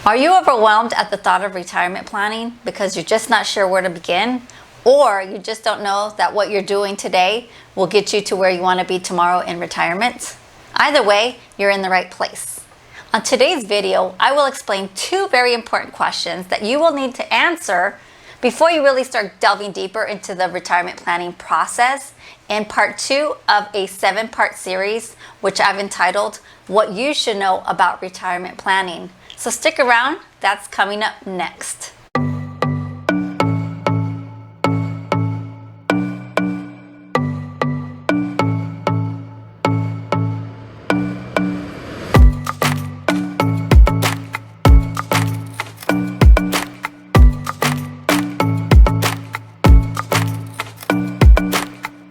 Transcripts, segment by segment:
Are you overwhelmed at the thought of retirement planning because you're just not sure where to begin? Or you just don't know that what you're doing today will get you to where you want to be tomorrow in retirement? Either way, you're in the right place. On today's video, I will explain two very important questions that you will need to answer before you really start delving deeper into the retirement planning process in part 2 of a 7-part series, which I've entitled, What You Should Know About Retirement Planning. So stick around, that's coming up next.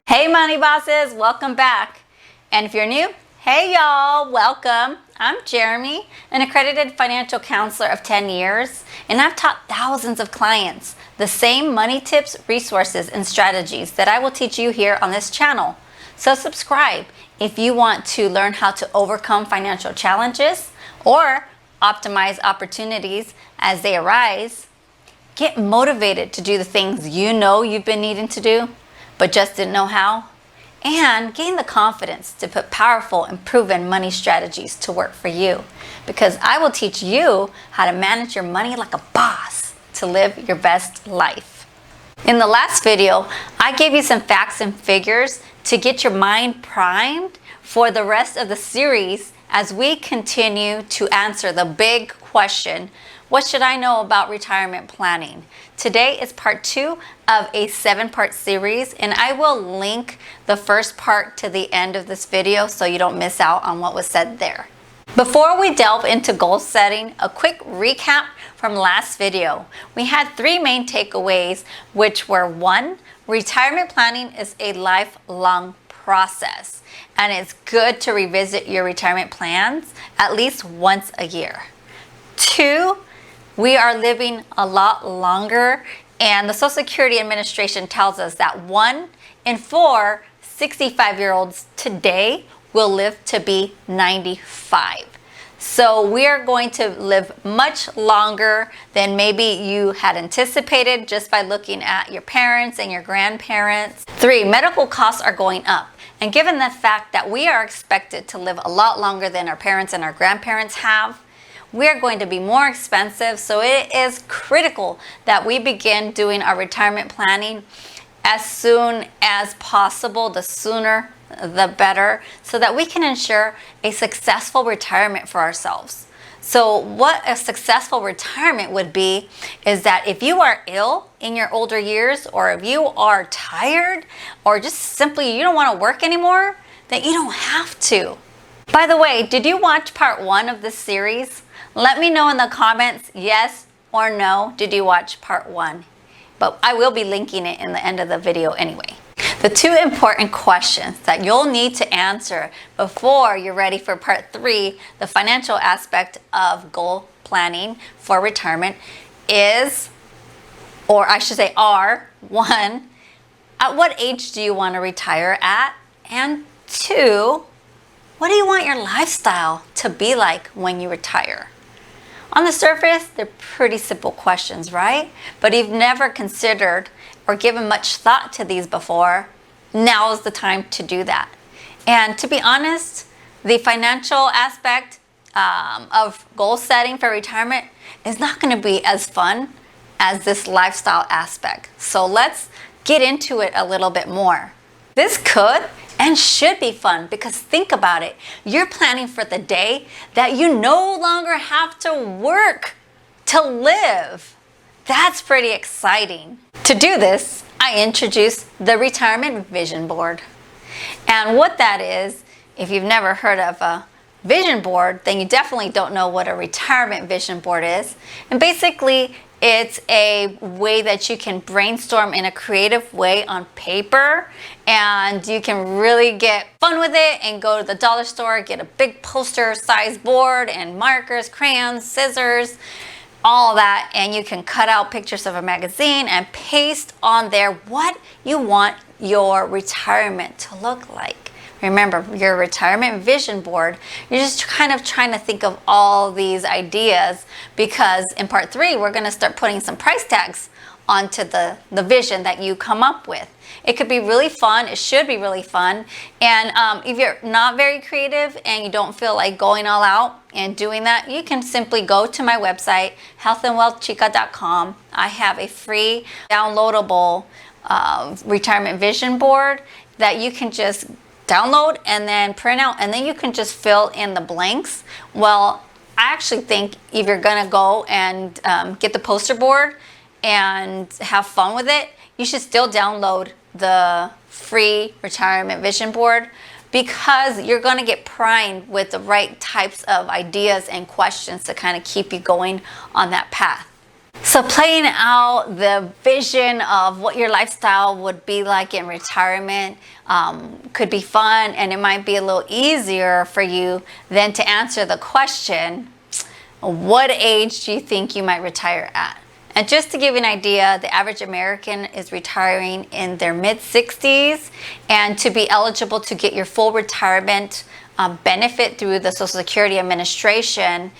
Hey money bosses, welcome back. And if you're new, hey y'all, welcome. I'm Jeremy, an accredited financial counselor of 10 years, and I've taught thousands of clients the same money tips, resources, and strategies that I will teach you here on this channel. So subscribe if you want to learn how to overcome financial challenges or optimize opportunities as they arise. Get motivated to do the things you know you've been needing to do, but just didn't know how. And gain the confidence to put powerful and proven money strategies to work for you, because I will teach you how to manage your money like a boss to live your best life. In the last video, I gave you some facts and figures to get your mind primed for the rest of the series as we continue to answer the big question, what should I know about retirement planning? Today is part 2 of a 7-part series, and I will link the first part to the end of this video so you don't miss out on what was said there. Before we delve into goal setting, a quick recap from last video. We had 3 main takeaways, which were 1, retirement planning is a lifelong process, and it's good to revisit your retirement plans at least once a year. 2, we are living a lot longer, and the Social Security Administration tells us that 1 in 4 65-year-olds today will live to be 95. So we are going to live much longer than maybe you had anticipated just by looking at your parents and your grandparents. 3, medical costs are going up. And given the fact that we are expected to live a lot longer than our parents and our grandparents have, we are going to be more expensive, so it is critical that we begin doing our retirement planning as soon as possible. The sooner, the better, so that we can ensure a successful retirement for ourselves. So what a successful retirement would be is that if you are ill in your older years, or if you are tired, or just simply you don't want to work anymore, then you don't have to. By the way, did you watch part 1 of this series? Let me know in the comments, yes or no, did you watch part 1? But I will be linking it in the end of the video anyway. The 2 important questions that you'll need to answer before you're ready for part 3, the financial aspect of goal planning for retirement, is, or I should say are, 1, at what age do you want to retire at? And 2, what do you want your lifestyle to be like when you retire? On the surface, they're pretty simple questions, right? But if you've never considered or given much thought to these before, now is the time to do that. And to be honest, the financial aspect of goal setting for retirement is not going to be as fun as this lifestyle aspect. So let's get into it a little bit more. This could and should be fun, because think about it. You're planning for the day that you no longer have to work to live. That's pretty exciting. To do this, I introduced the Retirement Vision Board. And what that is, if you've never heard of a vision board, then you definitely don't know what a retirement vision board is. And basically, it's a way that you can brainstorm in a creative way on paper, and you can really get fun with it and go to the dollar store, get a big poster size board and markers, crayons, scissors, all that, and you can cut out pictures of a magazine and paste on there what you want your retirement to look like. Remember, your retirement vision board, you're just kind of trying to think of all these ideas, because in part 3, we're going to start putting some price tags onto the vision that you come up with. It could be really fun. It should be really fun. And if you're not very creative and you don't feel like going all out and doing that, you can simply go to my website, 𝙤𝙤𝙢𝙗𝙚𝙦. I have a free downloadable retirement vision board that you can just download and then print out, and then you can just fill in the blanks. Well, I actually think if you're gonna go and get the poster board and have fun with it, you should still download the free retirement vision board, because you're going to get primed with the right types of ideas and questions to kind of keep you going on that path. So playing out the vision of what your lifestyle would be like in retirement could be fun, and it might be a little easier for you than to answer the question, what age do you think you might retire at? And just to give you an idea, the average American is retiring in their mid-60s, and to be eligible to get your full retirement benefit through the Social Security Administration,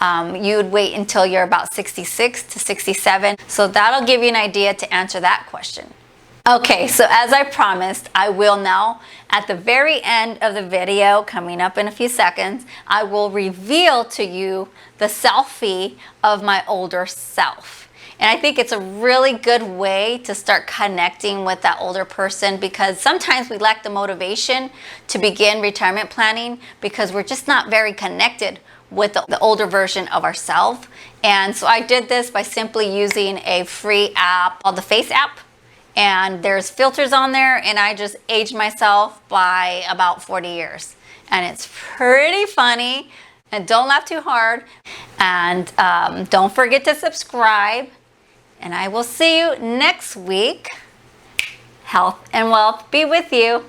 you would wait until you're about 66 to 67. So that'll give you an idea to answer that question. Okay, so as I promised, I will now, at the very end of the video, coming up in a few seconds, I will reveal to you the selfie of my older self. And I think it's a really good way to start connecting with that older person, because sometimes we lack the motivation to begin retirement planning because we're just not very connected with the older version of ourselves. And so I did this by simply using a free app called the Face app. And there's filters on there, and I just aged myself by about 40 years. And it's pretty funny. And don't laugh too hard. And don't forget to subscribe. And I will see you next week. Health and wealth be with you.